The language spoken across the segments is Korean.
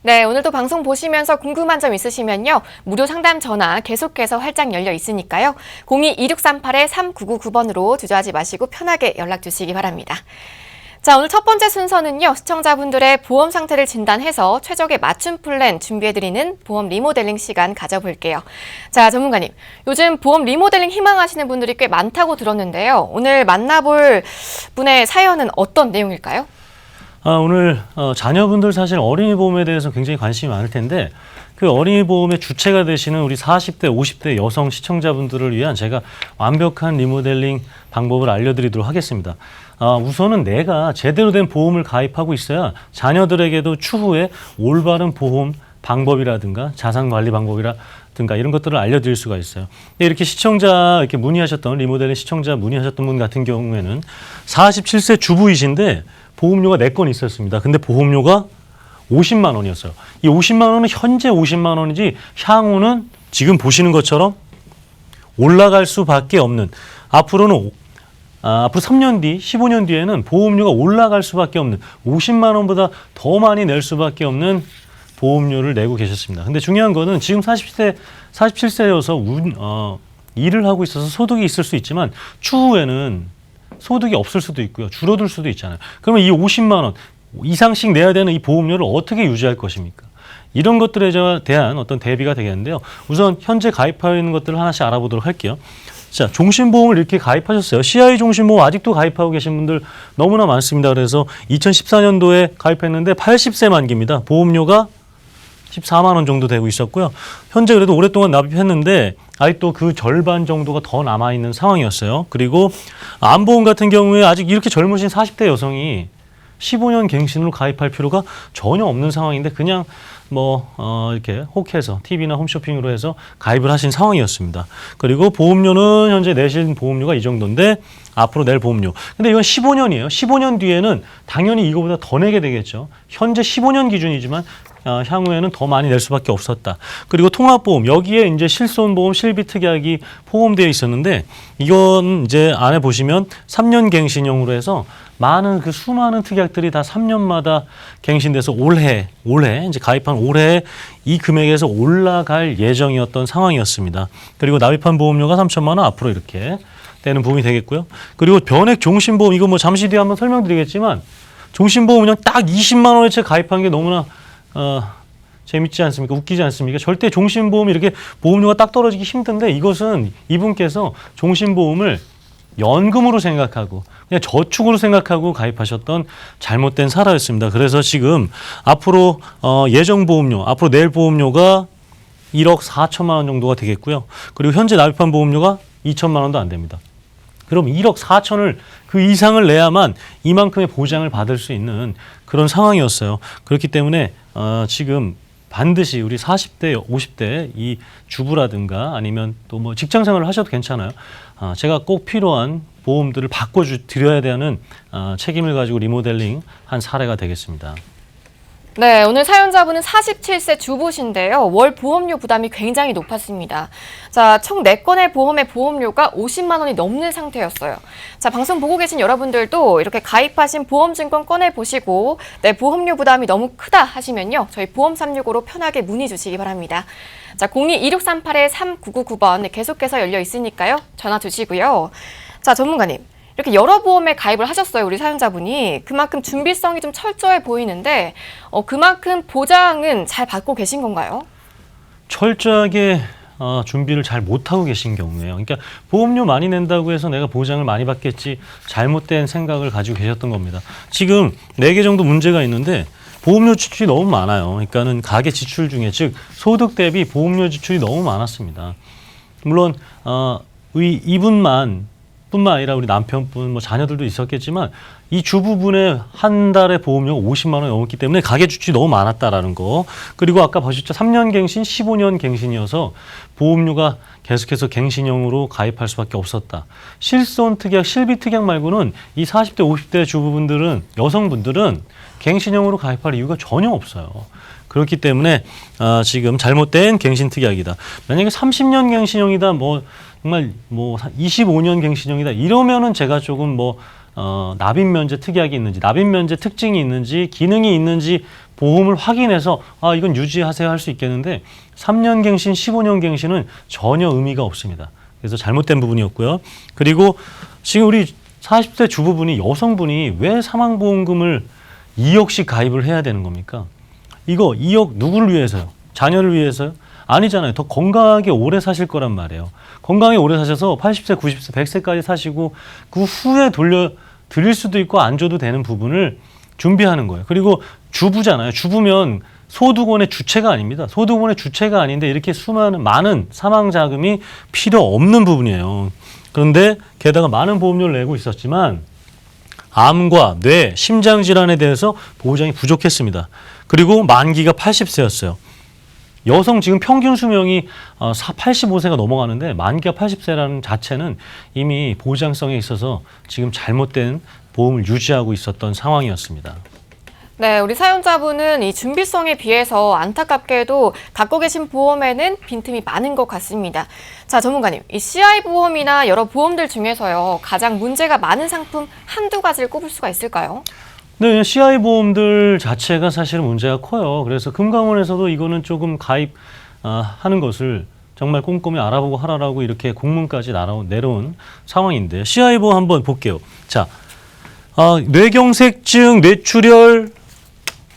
네, 오늘도 방송 보시면서 궁금한 점 있으시면요. 무료 상담 전화 계속해서 활짝 열려 있으니까요. 02-2638-3999번으로 주저하지 마시고 편하게 연락 주시기 바랍니다. 자, 오늘 첫 번째 순서는요. 시청자분들의 보험 상태를 진단해서 최적의 맞춤 플랜 준비해드리는 보험 리모델링 시간 가져볼게요. 자, 전문가님. 요즘 보험 리모델링 희망하시는 분들이 꽤 많다고 들었는데요. 오늘 만나볼 분의 사연은 어떤 내용일까요? 오늘 자녀분들 사실 어린이 보험에 대해서 굉장히 관심이 많을 텐데 그 어린이 보험의 주체가 되시는 우리 40대, 50대 여성 시청자분들을 위한 제가 완벽한 리모델링 방법을 알려드리도록 하겠습니다. 우선은 내가 제대로 된 보험을 가입하고 있어야 자녀들에게도 추후에 올바른 보험 방법이라든가 자산관리 방법이라든가 이런 것들을 알려드릴 수가 있어요. 이렇게 이렇게 문의하셨던 리모델링 시청자 문의하셨던 분 같은 경우에는 47세 주부이신데 보험료가 4건 있었습니다. 근데 보험료가 50만 원이었어요. 이 50만 원은 현재 50만 원이지 향후는 지금 보시는 것처럼 올라갈 수밖에 없는 앞으로 3년 뒤, 15년 뒤에는 보험료가 올라갈 수밖에 없는 50만 원보다 더 많이 낼 수밖에 없는 보험료를 내고 계셨습니다. 근데 중요한 거는 지금 47세여서 일을 하고 있어서 소득이 있을 수 있지만 추후에는 소득이 없을 수도 있고요. 줄어들 수도 있잖아요. 그러면 이 50만 원 이상씩 내야 되는 이 보험료를 어떻게 유지할 것입니까? 이런 것들에 대한 어떤 대비가 되겠는데요. 우선 현재 가입하여 있는 것들을 하나씩 알아보도록 할게요. 자, 종신보험을 이렇게 가입하셨어요. CI 종신보험 아직도 가입하고 계신 분들 너무나 많습니다. 그래서 2014년도에 가입했는데 80세 만기입니다. 보험료가 14만 원 정도 되고 있었고요. 현재 그래도 오랫동안 납입했는데 아직도 그 절반 정도가 더 남아있는 상황이었어요. 그리고 안보험 같은 경우에 아직 이렇게 젊으신 40대 여성이 15년 갱신으로 가입할 필요가 전혀 없는 상황인데 그냥 이렇게 혹해서 TV나 홈쇼핑으로 해서 가입을 하신 상황이었습니다. 그리고 보험료는 현재 내신 보험료가 이 정도인데 앞으로 낼 보험료. 근데 이건 15년이에요. 15년 뒤에는 당연히 이거보다 더 내게 되겠죠. 현재 15년 기준이지만 향후에는 더 많이 낼 수밖에 없었다. 그리고 통합보험 여기에 이제 실손보험, 실비특약이 포함되어 있었는데 이건 이제 안에 보시면 3년 갱신형으로 해서 수많은 특약들이 다 3년마다 갱신돼서 올해 이제 가입한 올해 이 금액에서 올라갈 예정이었던 상황이었습니다. 그리고 납입한 보험료가 3천만 원 앞으로 이렇게 되는 부분이 되겠고요. 그리고 변액 종신보험 이거 잠시 뒤에 한번 설명드리겠지만 종신보험 그냥 딱 20만 원어치 가입한 게 너무나 재밌지 않습니까? 웃기지 않습니까? 절대 종신보험이 이렇게 보험료가 딱 떨어지기 힘든데 이것은 이분께서 종신보험을 연금으로 생각하고 그냥 저축으로 생각하고 가입하셨던 잘못된 사례였습니다. 그래서 지금 앞으로 예정 보험료, 앞으로 낼 보험료가 1억 4천만 원 정도가 되겠고요. 그리고 현재 납입한 보험료가 2천만 원도 안 됩니다. 그럼 1억 4천을 그 이상을 내야만 이만큼의 보장을 받을 수 있는 그런 상황이었어요. 그렇기 때문에 지금 반드시 우리 40대, 50대 이 주부라든가 아니면 또 직장 생활을 하셔도 괜찮아요. 제가 꼭 필요한 보험들을 바꿔드려야 되는 책임을 가지고 리모델링 한 사례가 되겠습니다. 네, 오늘 사연자분은 47세 주부신데요. 월 보험료 부담이 굉장히 높았습니다. 자, 총 4건의 보험의 보험료가 50만 원이 넘는 상태였어요. 자, 방송 보고 계신 여러분들도 이렇게 가입하신 보험증권 꺼내보시고 내 보험료 부담이 너무 크다 하시면요. 저희 보험 365로 편하게 문의 주시기 바랍니다. 자, 02-2638-3999번 계속해서 열려 있으니까요. 전화 주시고요. 자, 전문가님. 이렇게 여러 보험에 가입을 하셨어요. 우리 사연자분이. 그만큼 준비성이 좀 철저해 보이는데 그만큼 보장은 잘 받고 계신 건가요? 철저하게 준비를 잘 못하고 계신 경우에요. 그러니까 보험료 많이 낸다고 해서 내가 보장을 많이 받겠지 잘못된 생각을 가지고 계셨던 겁니다. 지금 4개 정도 문제가 있는데 보험료 지출이 너무 많아요. 그러니까는 가계 지출 중에 즉 소득 대비 보험료 지출이 너무 많았습니다. 물론 이분만 뿐만 아니라 우리 남편분, 자녀들도 있었겠지만 이 주부분의 한 달에 보험료가 50만 원이 넘었기 때문에 가계 지출이 너무 많았다라는 거. 그리고 아까 보셨죠? 3년 갱신, 15년 갱신이어서 보험료가 계속해서 갱신형으로 가입할 수밖에 없었다. 실손 특약, 실비 특약 말고는 이 40대, 50대 주부분들은 여성분들은 갱신형으로 가입할 이유가 전혀 없어요. 그렇기 때문에 지금 잘못된 갱신 특약이다. 만약에 30년 갱신형이다, 정말 25년 갱신형이다 이러면은 제가 조금 납입면제 특약이 있는지, 납입면제 특징이 있는지, 기능이 있는지 보험을 확인해서 이건 유지하세요 할 수 있겠는데 3년 갱신, 15년 갱신은 전혀 의미가 없습니다. 그래서 잘못된 부분이었고요. 그리고 지금 우리 40대 주부분이 여성분이 왜 사망보험금을 2억씩 가입을 해야 되는 겁니까? 이거 2억 누구를 위해서요? 자녀를 위해서요? 아니잖아요. 더 건강하게 오래 사실 거란 말이에요. 건강하게 오래 사셔서 80세, 90세, 100세까지 사시고 그 후에 돌려드릴 수도 있고 안 줘도 되는 부분을 준비하는 거예요. 그리고 주부잖아요. 주부면 소득원의 주체가 아닙니다. 소득원의 주체가 아닌데 이렇게 많은 사망자금이 필요 없는 부분이에요. 그런데 게다가 많은 보험료를 내고 있었지만 암과 뇌, 심장질환에 대해서 보장이 부족했습니다. 그리고 만기가 80세였어요. 여성 지금 평균 수명이 85세가 넘어가는데 만기가 80세라는 자체는 이미 보장성에 있어서 지금 잘못된 보험을 유지하고 있었던 상황이었습니다. 네, 우리 사연자분은 이 준비성에 비해서 안타깝게도 갖고 계신 보험에는 빈틈이 많은 것 같습니다. 자, 전문가님, 이 CI 보험이나 여러 보험들 중에서요, 가장 문제가 많은 상품 한두 가지를 꼽을 수가 있을까요? 네, CI 보험들 자체가 사실은 문제가 커요. 그래서 금감원에서도 이거는 조금 가입하는 것을 정말 꼼꼼히 알아보고 하라라고 이렇게 공문까지 내려온 상황인데 CI 보험 한번 볼게요. 자, 뇌경색증, 뇌출혈,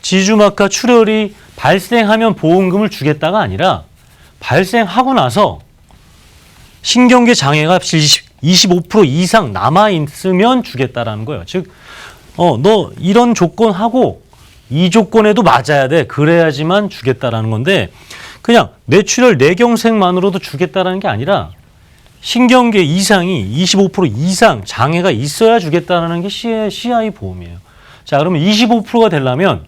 지주막하 출혈이 발생하면 보험금을 주겠다가 아니라 발생하고 나서 신경계 장애가 25% 이상 남아있으면 주겠다라는 거예요. 즉, 너 이런 조건하고 이 조건에도 맞아야 돼. 그래야지만 주겠다라는 건데 그냥 뇌출혈, 뇌경색만으로도 주겠다라는 게 아니라 신경계 이상이 25% 이상 장애가 있어야 주겠다라는 게 CI 보험이에요. 자, 그러면 25%가 되려면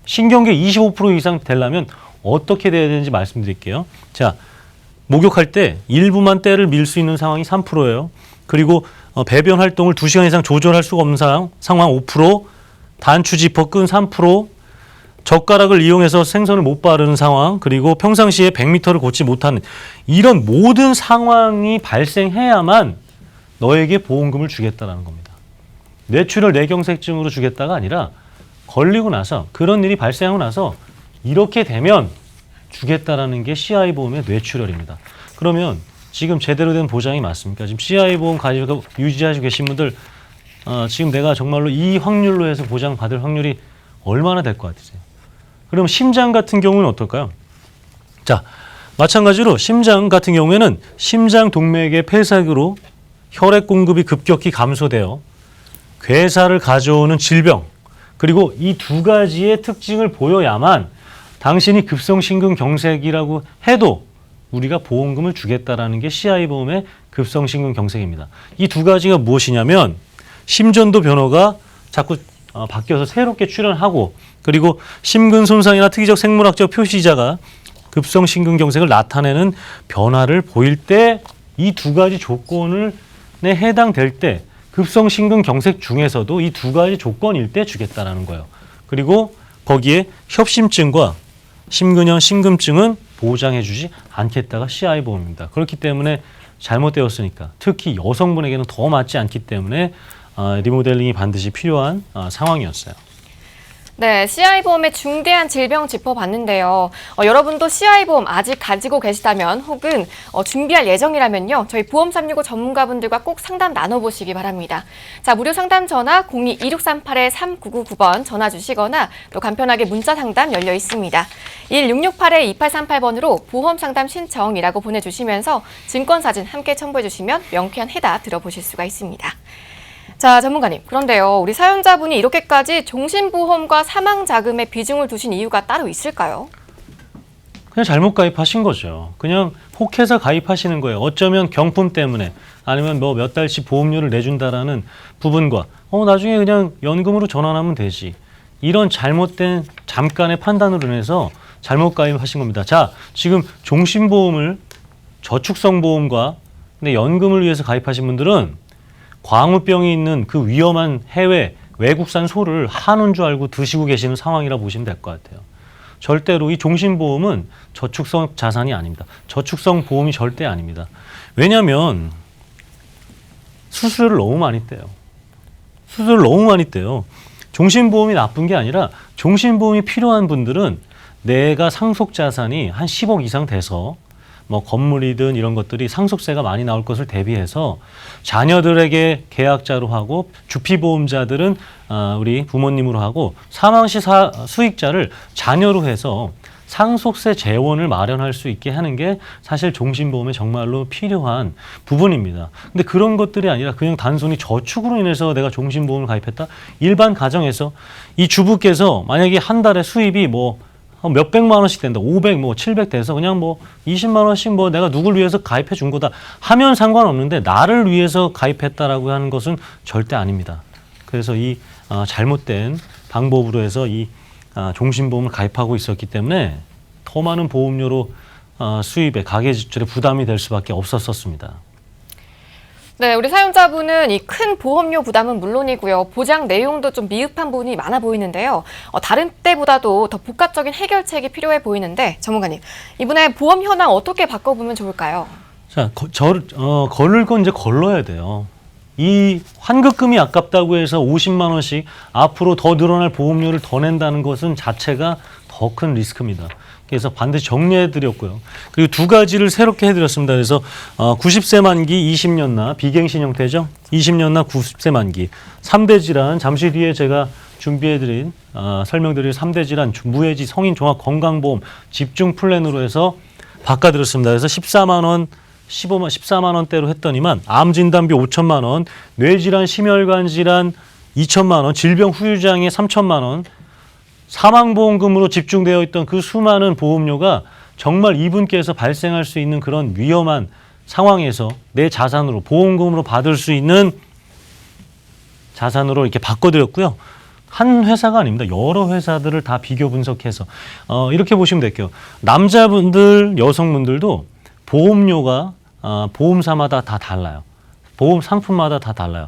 신경계 25% 이상 되려면 어떻게 돼야 되는지 말씀드릴게요. 자, 목욕할 때 일부만 때를 밀 수 있는 상황이 3%예요. 그리고 배변 활동을 2시간 이상 조절할 수가 없는 상황 5%, 단추 지퍼끈 3%, 젓가락을 이용해서 생선을 못 바르는 상황, 그리고 평상시에 100m를 걷지 못하는 이런 모든 상황이 발생해야만 너에게 보험금을 주겠다라는 겁니다. 뇌출혈, 뇌경색증으로 주겠다가 아니라 걸리고 나서 그런 일이 발생하고 나서 이렇게 되면 주겠다라는 게 CI 보험의 뇌출혈입니다. 그러면 지금 제대로 된 보장이 맞습니까? 지금 CI 보험 가지고 유지하시고 계신 분들 지금 내가 정말로 이 확률로 해서 보장받을 확률이 얼마나 될 것 같으세요? 그럼 심장 같은 경우는 어떨까요? 자, 마찬가지로 심장 같은 경우에는 심장 동맥의 폐색으로 혈액 공급이 급격히 감소되어 괴사를 가져오는 질병, 그리고 이 두 가지의 특징을 보여야만 당신이 급성심근경색이라고 해도 우리가 보험금을 주겠다라는 게 CI 보험의 급성심근경색입니다. 이 두 가지가 무엇이냐면 심전도 변화가 자꾸 바뀌어서 새롭게 출현하고 그리고 심근 손상이나 특이적 생물학적 표시자가 급성심근경색을 나타내는 변화를 보일 때 이 두 가지 조건에 해당될 때 급성심근경색 중에서도 이 두 가지 조건일 때 주겠다라는 거예요. 그리고 거기에 협심증과 심근형 심금증은 보장해주지 않겠다가 CI 보험입니다. 그렇기 때문에 잘못되었으니까 특히 여성분에게는 더 맞지 않기 때문에 리모델링이 반드시 필요한 상황이었어요. 네, CI보험의 중대한 질병 짚어봤는데요. 여러분도 CI보험 아직 가지고 계시다면 혹은 준비할 예정이라면요. 저희 보험365 전문가분들과 꼭 상담 나눠보시기 바랍니다. 자, 무료 상담 전화 02-2638-3999번 전화 주시거나 또 간편하게 문자 상담 열려 있습니다. 1668-2838번으로 보험 상담 신청이라고 보내주시면서 증권사진 함께 첨부해 주시면 명쾌한 해답 들어보실 수가 있습니다. 자, 전문가님. 그런데요, 우리 사연자분이 이렇게까지 종신보험과 사망자금에 비중을 두신 이유가 따로 있을까요? 그냥 잘못 가입하신 거죠. 그냥 혹해서 가입하시는 거예요. 어쩌면 경품 때문에 아니면 뭐 몇 달씩 보험료를 내준다라는 부분과 나중에 그냥 연금으로 전환하면 되지. 이런 잘못된 잠깐의 판단으로 인해서 잘못 가입하신 겁니다. 자, 지금 종신보험을 저축성 보험과 근데 연금을 위해서 가입하신 분들은 광우병이 있는 그 위험한 해외 외국산 소를 한우인 줄 알고 드시고 계시는 상황이라 보시면 될 것 같아요. 절대로 이 종신보험은 저축성 자산이 아닙니다. 저축성 보험이 절대 아닙니다. 왜냐하면 수수료를 너무 많이 떼요. 수수료를 너무 많이 떼요. 종신보험이 나쁜 게 아니라 종신보험이 필요한 분들은 내가 상속자산이 한 10억 이상 돼서 뭐 건물이든 이런 것들이 상속세가 많이 나올 것을 대비해서 자녀들에게 계약자로 하고 주피보험자들은 우리 부모님으로 하고 사망시 수익자를 자녀로 해서 상속세 재원을 마련할 수 있게 하는 게 사실 종신보험에 정말로 필요한 부분입니다. 근데 그런 것들이 아니라 그냥 단순히 저축으로 인해서 내가 종신보험을 가입했다? 일반 가정에서 이 주부께서 만약에 한 달에 수입이 뭐 몇백만 원씩 된다. 500, 뭐 700 돼서 그냥 뭐 20만 원씩 뭐 내가 누굴 위해서 가입해 준 거다 하면 상관없는데 나를 위해서 가입했다라고 하는 것은 절대 아닙니다. 그래서 이 잘못된 방법으로 해서 이 종신보험을 가입하고 있었기 때문에 더 많은 보험료로 수입에 가계 지출에 부담이 될 수밖에 없었습니다. 네, 우리 사용자분은 이 큰 보험료 부담은 물론이고요. 보장 내용도 좀 미흡한 부분이 많아 보이는데요. 다른 때보다도 더 복합적인 해결책이 필요해 보이는데 전문가님, 이번에 보험 현황 어떻게 바꿔보면 좋을까요? 자, 걸을 건 이제 걸러야 돼요. 이 환급금이 아깝다고 해서 50만 원씩 앞으로 더 늘어날 보험료를 더 낸다는 것은 자체가 더 큰 리스크입니다. 그래서 반드시 정리해 드렸고요. 그리고 두 가지를 새롭게 해드렸습니다. 그래서 90세 만기 20년나 비갱신 형태죠. 20년나 90세 만기 3대 질환 잠시 뒤에 제가 준비해드린 설명드릴 3대 질환 무해지 성인 종합 건강보험 집중 플랜으로 해서 바꿔드렸습니다. 그래서 14만 원 14만 원대로 했더니만 암 진단비 5천만 원, 뇌질환, 심혈관 질환 2천만 원, 질병 후유장애 3천만 원, 사망보험금으로 집중되어 있던 그 수많은 보험료가 정말 이분께서 발생할 수 있는 그런 위험한 상황에서 내 자산으로 보험금으로 받을 수 있는 자산으로 이렇게 바꿔드렸고요. 한 회사가 아닙니다. 여러 회사들을 다 비교 분석해서 이렇게 보시면 될게요. 남자분들, 여성분들도 보험료가 보험사마다 다 달라요. 보험 상품마다 다 달라요.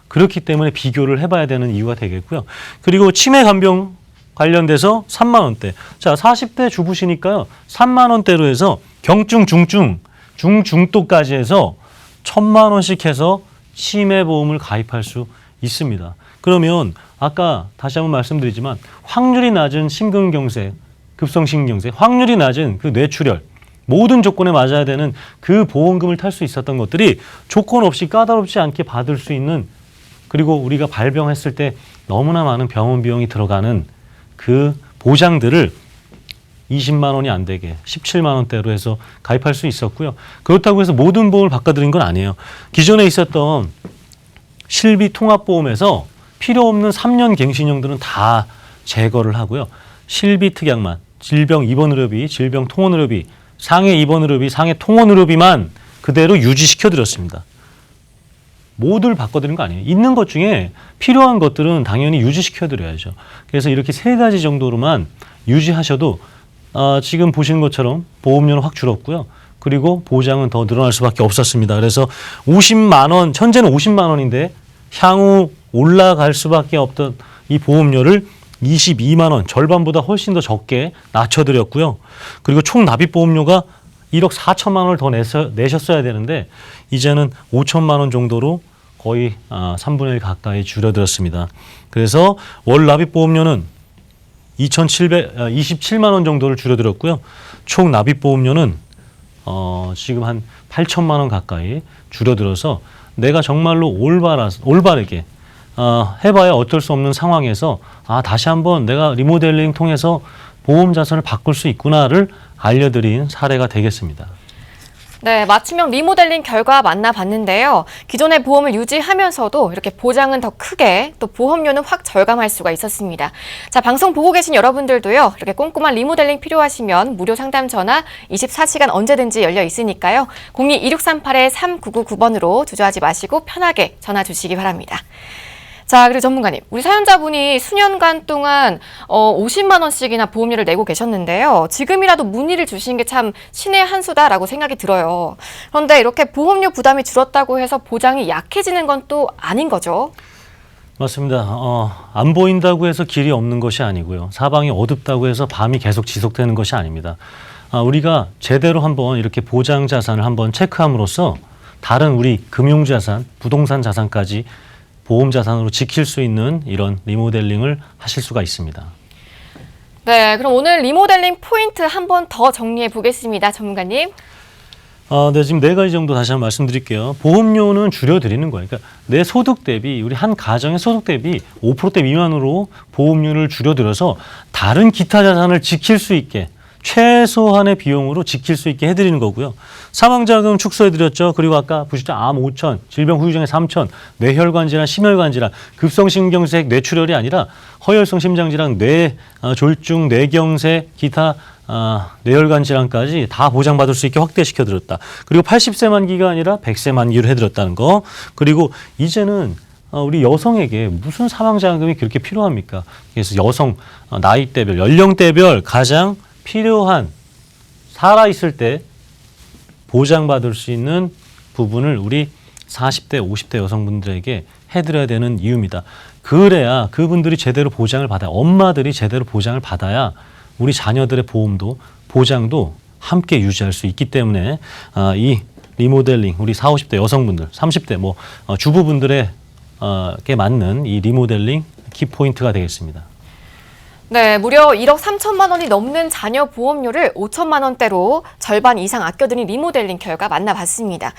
그렇기 때문에 비교를 해봐야 되는 이유가 되겠고요. 그리고 치매 간병 관련돼서 3만 원대. 자, 40대 주부시니까요. 3만 원대로 해서 경증, 중증, 중증도까지 해서 1,000만 원씩 해서 치매 보험을 가입할 수 있습니다. 그러면 아까 다시 한번 말씀드리지만 확률이 낮은 심근경색, 급성심근경색, 확률이 낮은 그 뇌출혈 모든 조건에 맞아야 되는 그 보험금을 탈 수 있었던 것들이 조건 없이 까다롭지 않게 받을 수 있는 그리고 우리가 발병했을 때 너무나 많은 병원 비용이 들어가는 그 보장들을 20만 원이 안 되게 17만 원대로 해서 가입할 수 있었고요. 그렇다고 해서 모든 보험을 바꿔드린 건 아니에요. 기존에 있었던 실비 통합보험에서 필요 없는 3년 갱신형들은 다 제거를 하고요. 실비 특약만, 질병 입원 의료비, 질병 통원 의료비, 상해 입원 의료비, 상해 통원 의료비만 그대로 유지시켜 드렸습니다. 모두를 바꿔드린 거 아니에요. 있는 것 중에 필요한 것들은 당연히 유지시켜 드려야죠. 그래서 이렇게 3가지 정도로만 유지하셔도 지금 보시는 것처럼 보험료는 확 줄었고요. 그리고 보장은 더 늘어날 수밖에 없었습니다. 그래서 50만 원, 현재는 50만 원인데 향후 올라갈 수밖에 없던 이 보험료를 22만 원, 절반보다 훨씬 더 적게 낮춰드렸고요. 그리고 총 납입보험료가 1억 4천만 원을 더 내셨어야 되는데 이제는 5천만 원 정도로 거의 3분의 1 가까이 줄여들었습니다. 그래서 월 납입보험료는 2,727만 원 정도를 줄여들었고요. 총 납입보험료는 지금 한 8천만 원 가까이 줄여들어서 내가 정말로 올바르게 해봐야 어쩔 수 없는 상황에서 다시 한번 내가 리모델링 통해서 보험 자산을 바꿀 수 있구나를 알려드린 사례가 되겠습니다. 네, 맞춤형 리모델링 결과 만나봤는데요. 기존의 보험을 유지하면서도 이렇게 보장은 더 크게 또 보험료는 확 절감할 수가 있었습니다. 자, 방송 보고 계신 여러분들도요. 이렇게 꼼꼼한 리모델링 필요하시면 무료 상담 전화 24시간 언제든지 열려 있으니까요. 02-2638-3999번으로 주저하지 마시고 편하게 전화 주시기 바랍니다. 자, 그리고 전문가님, 우리 사연자분이 수년간 동안 50만 원씩이나 보험료를 내고 계셨는데요. 지금이라도 문의를 주신 게 참 신의 한 수다라고 생각이 들어요. 그런데 이렇게 보험료 부담이 줄었다고 해서 보장이 약해지는 건 또 아닌 거죠? 맞습니다. 안 보인다고 해서 길이 없는 것이 아니고요. 사방이 어둡다고 해서 밤이 계속 지속되는 것이 아닙니다. 우리가 제대로 한번 이렇게 보장 자산을 한번 체크함으로써 다른 우리 금융자산, 부동산 자산까지 보험 자산으로 지킬 수 있는 이런 리모델링을 하실 수가 있습니다. 네, 그럼 오늘 리모델링 포인트 한 번 더 정리해 보겠습니다. 전문가님. 네, 지금 4가지 정도 다시 한번 말씀드릴게요. 보험료는 줄여드리는 거예요. 그러니까 내 소득 대비, 우리 한 가정의 소득 대비 5%대 미만으로 보험료를 줄여들여서 다른 기타 자산을 지킬 수 있게 최소한의 비용으로 지킬 수 있게 해드리는 거고요. 사망자금 축소해드렸죠. 그리고 아까 보시죠. 암 5천, 질병 후유장애 3천, 뇌혈관 질환, 심혈관 질환, 급성심경색 뇌출혈이 아니라 허혈성 심장질환, 뇌졸중, 뇌경색, 기타 뇌혈관 질환까지 다 보장받을 수 있게 확대시켜드렸다. 그리고 80세 만기가 아니라 100세 만기로 해드렸다는 거. 그리고 이제는 우리 여성에게 무슨 사망자금이 그렇게 필요합니까? 그래서 여성 나이대별, 연령대별 가장 필요한 살아있을 때 보장받을 수 있는 부분을 우리 40대, 50대 여성분들에게 해드려야 되는 이유입니다. 그래야 그분들이 제대로 보장을 받아야, 엄마들이 제대로 보장을 받아야 우리 자녀들의 보장도 함께 유지할 수 있기 때문에 이 리모델링, 우리 40, 50대 여성분들, 30대 주부분들에게 맞는 이 리모델링 키포인트가 되겠습니다. 네, 무려 1억 3천만 원이 넘는 자녀 보험료를 5천만 원대로 절반 이상 아껴드린 리모델링 결과 만나봤습니다.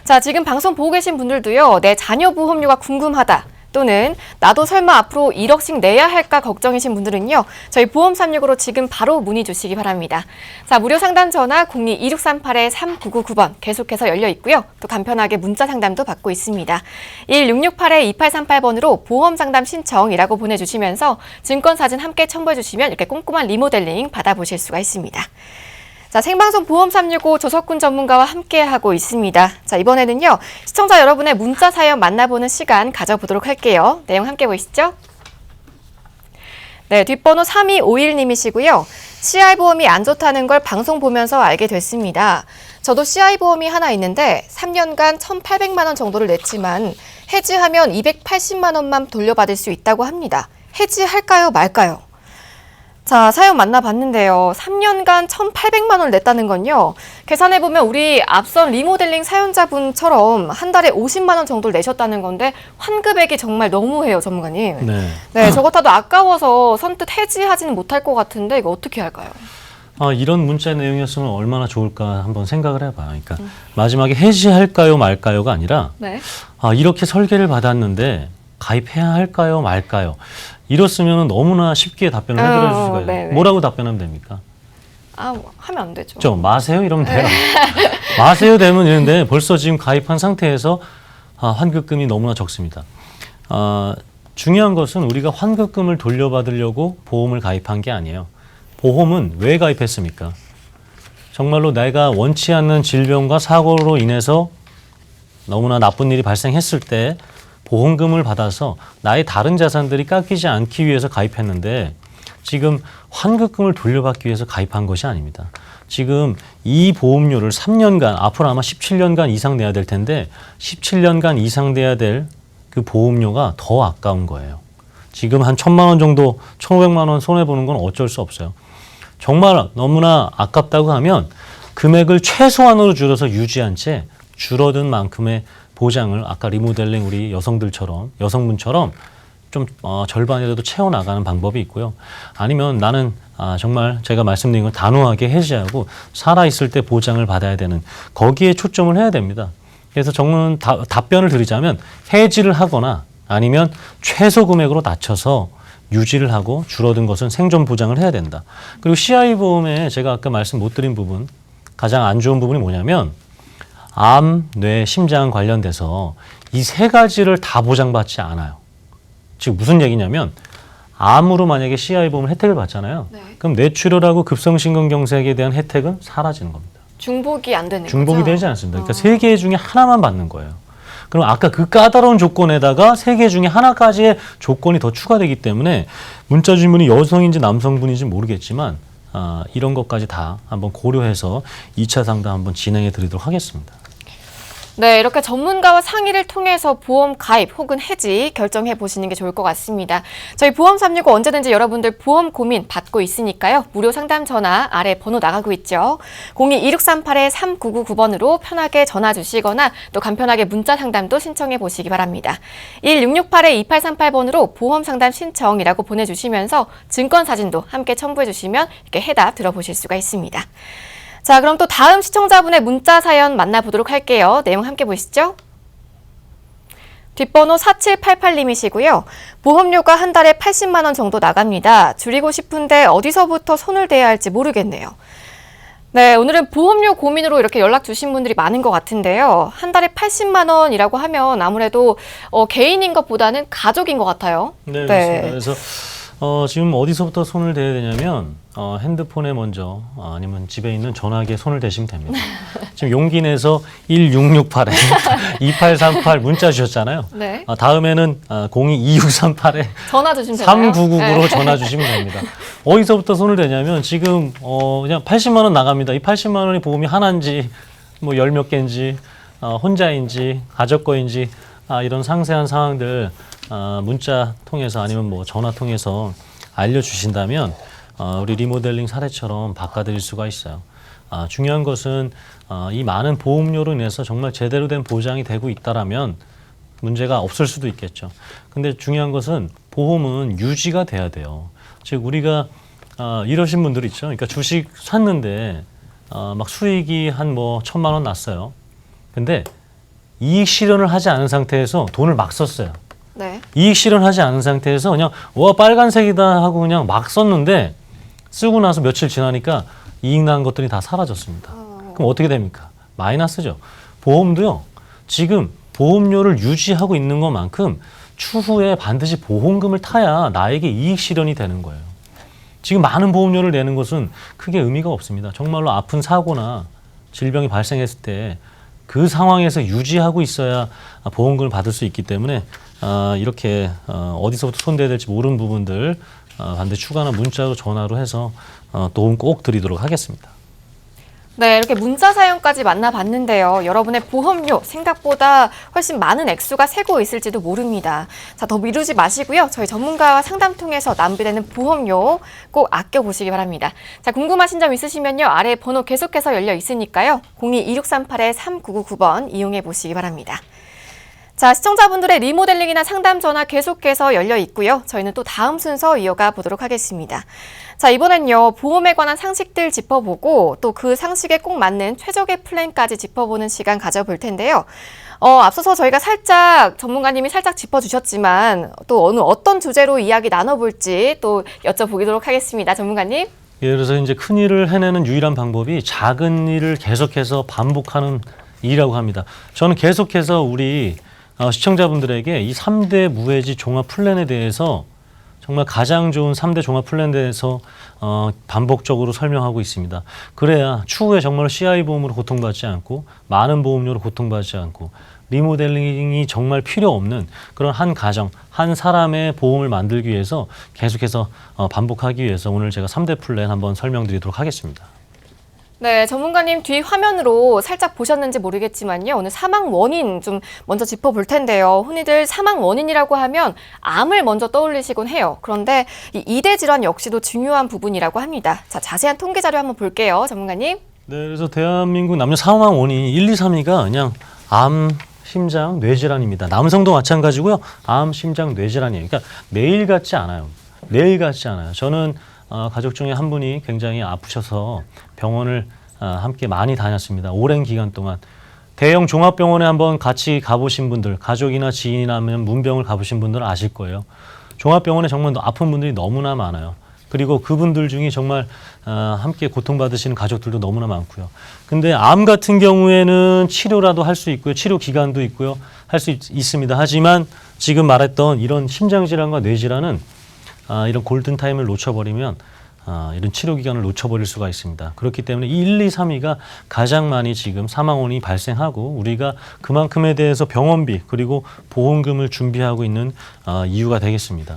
자, 지금 방송 보고 계신 분들도요, 내 자녀 보험료가 궁금하다. 또는 나도 설마 앞으로 1억씩 내야 할까 걱정이신 분들은요. 저희 보험365로 지금 바로 문의 주시기 바랍니다. 자, 무료 상담 전화 02-2638-3999번 계속해서 열려 있고요. 또 간편하게 문자 상담도 받고 있습니다. 1668-2838번으로 보험 상담 신청이라고 보내주시면서 증권 사진 함께 첨부해 주시면 이렇게 꼼꼼한 리모델링 받아보실 수가 있습니다. 자, 생방송 보험365 조석훈 전문가와 함께하고 있습니다. 자, 이번에는요, 시청자 여러분의 문자 사연 만나보는 시간 가져보도록 할게요. 내용 함께 보시죠. 네, 뒷번호 3251님이시고요. CI보험이 안 좋다는 걸 방송 보면서 알게 됐습니다. 저도 CI보험이 하나 있는데 3년간 1,800만 원 정도를 냈지만 해지하면 280만 원만 돌려받을 수 있다고 합니다. 해지할까요, 말까요? 자, 사연 만나봤는데요. 3년간 1,800만 원을 냈다는 건요. 계산해보면 우리 앞선 리모델링 사연자분처럼 한 달에 50만 원 정도를 내셨다는 건데 환급액이 정말 너무해요, 전문가님. 네, 저 같아도 아까워서 선뜻 해지하지는 못할 것 같은데 이거 어떻게 할까요? 이런 문자 내용이었으면 얼마나 좋을까 한번 생각을 해봐요. 그러니까 마지막에 해지할까요, 말까요가 아니라 네. 이렇게 설계를 받았는데 가입해야 할까요, 말까요? 이렇으면 너무나 쉽게 답변을 해드릴 수가 있어요. 네네. 뭐라고 답변하면 됩니까? 하면 안 되죠. 좀 마세요 이러면 돼요. 마세요 되면 되는데 벌써 지금 가입한 상태에서 환급금이 너무나 적습니다. 중요한 것은 우리가 환급금을 돌려받으려고 보험을 가입한 게 아니에요. 보험은 왜 가입했습니까? 정말로 내가 원치 않는 질병과 사고로 인해서 너무나 나쁜 일이 발생했을 때 보험금을 받아서 나의 다른 자산들이 깎이지 않기 위해서 가입했는데 지금 환급금을 돌려받기 위해서 가입한 것이 아닙니다. 지금 이 보험료를 3년간, 앞으로 아마 17년간 이상 내야 될 텐데 17년간 이상 내야 될 그 보험료가 더 아까운 거예요. 지금 한 1,000만 원 정도, 1,500만 원 손해보는 건 어쩔 수 없어요. 정말 너무나 아깝다고 하면 금액을 최소한으로 줄여서 유지한 채 줄어든 만큼의 보장을 아까 리모델링 우리 여성분처럼 좀 절반이라도 채워나가는 방법이 있고요. 아니면 나는 정말 제가 말씀드린 걸 단호하게 해지하고 살아있을 때 보장을 받아야 되는 거기에 초점을 해야 됩니다. 그래서 정말 답변을 드리자면 해지를 하거나 아니면 최소 금액으로 낮춰서 유지를 하고 줄어든 것은 생존 보장을 해야 된다. 그리고 CI보험에 제가 아까 말씀 못 드린 부분, 가장 안 좋은 부분이 뭐냐면 암, 뇌, 심장 관련돼서 이 3가지를 다 보장받지 않아요. 지금 무슨 얘기냐면 암으로 만약에 CI보험을 혜택을 받잖아요. 네. 그럼 뇌출혈하고 급성심근경색에 대한 혜택은 사라지는 겁니다. 중복이 안 되는 중복이 거죠? 되지 않습니다. 그러니까 3개 중에 하나만 받는 거예요. 그럼 아까 그 까다로운 조건에다가 3개 중에 하나까지의 조건이 더 추가되기 때문에 문자 주문이 여성인지 남성분인지 모르겠지만 이런 것까지 다 한번 고려해서 2차 상담 한번 진행해 드리도록 하겠습니다. 네, 이렇게 전문가와 상의를 통해서 보험 가입 혹은 해지 결정해 보시는 게 좋을 것 같습니다. 저희 보험 365 언제든지 여러분들 보험 고민 받고 있으니까요. 무료 상담 전화 아래 번호 나가고 있죠. 02-2638-3999번으로 편하게 전화 주시거나 또 간편하게 문자 상담도 신청해 보시기 바랍니다. 1668-2838번으로 보험 상담 신청이라고 보내주시면서 증권 사진도 함께 첨부해 주시면 이렇게 해답 들어보실 수가 있습니다. 자, 그럼 또 다음 시청자분의 문자 사연 만나보도록 할게요. 내용 함께 보시죠. 뒷번호 4788님이시고요. 보험료가 한 달에 80만 원 정도 나갑니다. 줄이고 싶은데 어디서부터 손을 대야 할지 모르겠네요. 네, 오늘은 보험료 고민으로 이렇게 연락 주신 분들이 많은 것 같은데요. 한 달에 80만 원이라고 하면 아무래도 개인인 것보다는 가족인 것 같아요. 네, 그렇습니다. 그래서 지금 어디서부터 손을 대야 되냐면 핸드폰에 먼저 아니면 집에 있는 전화기에 손을 대시면 됩니다. 지금 용기 내서 1668에 2838 문자 주셨잖아요. 네. 다음에는 02-2638에 전화 주시면 되나요? 3999로 네. 전화 주시면 됩니다. 어디서부터 손을 대냐면 지금 그냥 80만 원 나갑니다. 이 80만 원이 보험이 하나인지 뭐 열 몇 개인지 혼자인지 가족 거인지 이런 상세한 상황들 문자 통해서 아니면 뭐 전화 통해서 알려주신다면 우리 리모델링 사례처럼 바꿔드릴 수가 있어요. 중요한 것은 이 많은 보험료로 인해서 정말 제대로 된 보장이 되고 있다라면 문제가 없을 수도 있겠죠. 근데 중요한 것은 보험은 유지가 돼야 돼요. 즉 우리가 이러신 분들 있죠. 그러니까 주식 샀는데 막 수익이 한 뭐 1,000만 원 났어요. 근데 이익 실현을 하지 않은 상태에서 돈을 막 썼어요. 네. 이익 실현하지 않은 상태에서 그냥 와 빨간색이다 하고 그냥 막 썼는데 쓰고 나서 며칠 지나니까 이익 난 것들이 다 사라졌습니다. 그럼 어떻게 됩니까? 마이너스죠. 보험도요. 지금 보험료를 유지하고 있는 것만큼 추후에 반드시 보험금을 타야 나에게 이익 실현이 되는 거예요. 지금 많은 보험료를 내는 것은 크게 의미가 없습니다. 정말로 아픈 사고나 질병이 발생했을 때 그 상황에서 유지하고 있어야 보험금을 받을 수 있기 때문에 이렇게 어디서부터 손대야 될지 모르는 부분들 반드시 추가나 문자로 전화로 해서 도움 꼭 드리도록 하겠습니다. 네, 이렇게 문자 사연까지 만나봤는데요. 여러분의 보험료 생각보다 훨씬 많은 액수가 새고 있을지도 모릅니다. 자, 더 미루지 마시고요. 저희 전문가와 상담 통해서 낭비되는 보험료 꼭 아껴보시기 바랍니다. 자, 궁금하신 점 있으시면요. 아래 번호 계속해서 열려 있으니까요. 02-2638-3999번 이용해 보시기 바랍니다. 자, 시청자분들의 리모델링이나 상담 전화 계속해서 열려 있고요. 저희는 또 다음 순서 이어가 보도록 하겠습니다. 자, 이번엔요. 보험에 관한 상식들 짚어보고 또 그 상식에 꼭 맞는 최적의 플랜까지 짚어보는 시간 가져볼 텐데요. 앞서서 저희가 전문가님이 살짝 짚어주셨지만 또 어떤 주제로 이야기 나눠볼지 또 여쭤보도록 하겠습니다. 전문가님. 예, 그래서 이제 큰 일을 해내는 유일한 방법이 작은 일을 계속해서 반복하는 일이라고 합니다. 저는 계속해서 우리 시청자분들에게 이 3대 무해지 종합 플랜에 대해서 정말 가장 좋은 3대 종합 플랜에 대해서 반복적으로 설명하고 있습니다. 그래야 추후에 정말 CI 보험으로 고통받지 않고 많은 보험료로 고통받지 않고 리모델링이 정말 필요 없는 그런 한 가정, 한 사람의 보험을 만들기 위해서 계속해서 반복하기 위해서 오늘 제가 3대 플랜 한번 설명드리도록 하겠습니다. 네, 전문가님 뒤 화면으로 살짝 보셨는지 모르겠지만요. 오늘 사망 원인 좀 먼저 짚어볼 텐데요. 흔히들 사망 원인이라고 하면 암을 먼저 떠올리시곤 해요. 그런데 이 이대 질환 역시도 중요한 부분이라고 합니다. 자, 자세한 통계 자료 한번 볼게요. 전문가님. 네, 그래서 대한민국 남녀 사망 원인 1, 2, 3위가 그냥 암, 심장, 뇌질환입니다. 남성도 마찬가지고요. 암, 심장, 뇌질환이에요. 그러니까 매일 같지 않아요. 매일 같지 않아요. 저는 가족 중에 한 분이 굉장히 아프셔서 병원을 함께 많이 다녔습니다. 오랜 기간 동안. 대형 종합병원에 한번 같이 가보신 분들, 가족이나 지인이라면 문병을 가보신 분들은 아실 거예요. 종합병원에 정말 아픈 분들이 너무나 많아요. 그리고 그분들 중에 정말 함께 고통받으시는 가족들도 너무나 많고요. 근데 암 같은 경우에는 치료라도 할 수 있고요. 치료 기간도 있고요. 할 수 있습니다. 하지만 지금 말했던 이런 심장질환과 뇌질환은 이런 골든타임을 놓쳐버리면 이런 치료 기간을 놓쳐버릴 수가 있습니다. 그렇기 때문에 1, 2, 3위가 가장 많이 지금 사망 원인이 발생하고 우리가 그만큼에 대해서 병원비 그리고 보험금을 준비하고 있는 이유가 되겠습니다.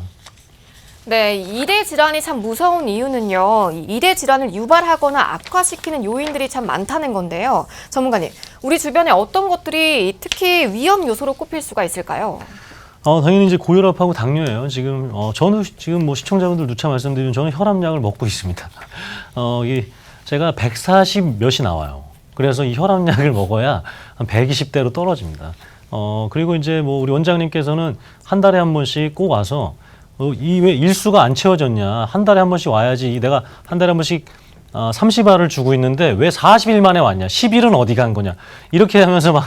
네, 이대 질환이 참 무서운 이유는요. 이 이대 질환을 유발하거나 악화시키는 요인들이 참 많다는 건데요. 전문가님, 우리 주변에 어떤 것들이 특히 위험 요소로 꼽힐 수가 있을까요? 당연히 이제 고혈압하고 당뇨예요. 지금 저는 지금 뭐 시청자분들 누차 말씀드리면 저는 혈압약을 먹고 있습니다. 이 제가 140 몇이 나와요. 그래서 이 혈압약을 먹어야 한 120대로 떨어집니다. 그리고 이제 뭐 우리 원장님께서는 한 달에 한 번씩 꼭 와서 이 왜 일수가 안 채워졌냐. 한 달에 한 번씩 와야지. 내가 한 달에 한 번씩 30알을 주고 있는데 왜 40일 만에 왔냐. 10일은 어디 간 거냐. 이렇게 하면서 막